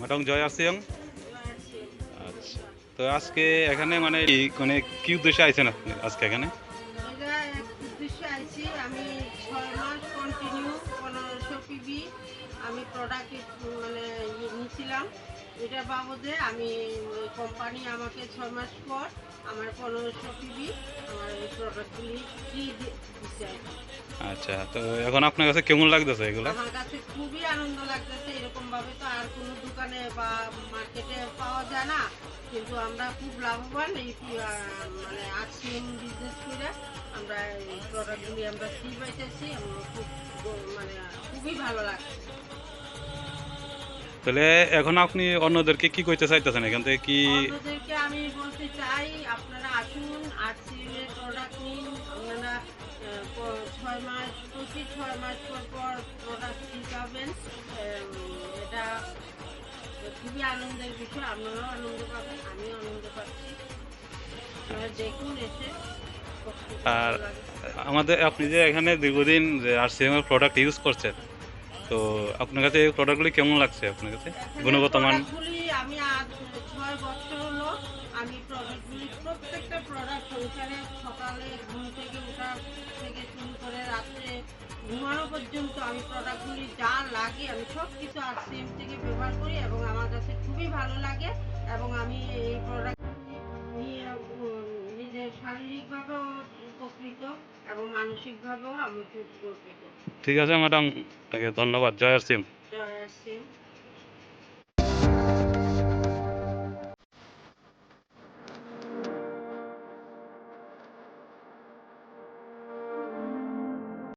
Madam জয় আছেন? আচ্ছা, তো আজকে এখানে মানে মানে কি উদ্দেশ্যে আইছেন আপনি আজকে এখানে? এটা এক উদ্দেশ্যে আইছি। আমি 6 মাস কন্টিনিউ 1500 পিবি আমি প্রোডাক্ট মানে নিছিলাম। এটার বাবদে আমি কোম্পানি আমাকে 6 মাস পর আমার 1500 পিবি আমার এই প্রোডাক্টগুলি ফ্রি দিচ্ছে আর কি। আচ্ছা, তো এখন আপনার কাছে কেমন লাগতেছে এগুলা? আমার কাছে খুবই আনন্দ লাগতেছে। এরকমভাবে তো আর কোনো দোকানে বা মার্কেটে পাওয়া যায় না। কিন্তু আমরা খুব লাভবান এই মানে আরসিএম বিজনেস করে আমরা এই প্রোডাক্টগুলি আমরা ফ্রি পাইতেছি। আমরা খুব মানে খুবই ভালো লাগছে। তাহলে এখন আপনি অন্যদেরকে কি কইতে চাইতেছেন এখান থেকে কি? অন্যদেরকে আমি বলতে চাই আপনারা আসুন আরসিএম এর প্রোডাক্ট নিন। আপনারা 6 মাস প্রতি 6 মাস পর পর প্রোডাক্ট ফ্রি পাবেন। এটা খুবই আনন্দের বিষয়। আপনারাও আনন্দ পাবেন, আমিও আনন্দ পাচ্ছি। আপনারা দেখুন এসে কতটুকু আর ভালো লাগে। আমাদের আপনি যে এখানে দীর্ঘদিন যে আরসিএম এর প্রোডাক্ট ইউজ করছেন, তো আপনার কাছে এই প্রোডাক্টগুলি কেমন লাগছে আপনার কাছে? এখানের গুণগত মান? প্রোডাক্টগুলি আমি আজ 6 বছর হলো আমি প্রোডাক্টগুলি প্রত্যেকটা প্রোডাক্ট সংসারে সকালে ঘুম থেকে ওঠা থেকে শুরু করে রাত্রে ঘুমানো পর্যন্ত আমি প্রোডাক্টগুলি যা লাগে আমি সব কিছু আরসিএম থেকে ব্যবহার করি এবং আমার কাছে খুবই ভালো লাগে এবং আমি এই প্রোডাক্ট নিয়ে নিজের শারীরিকভাবেও উপকৃত এবং মানসিকভাবেও আমি খুব উপকৃত। ঠিক আছে ম্যাডাম, তাকে ধন্যবাদ। জয় আরসিএম। জয় আরসিএম।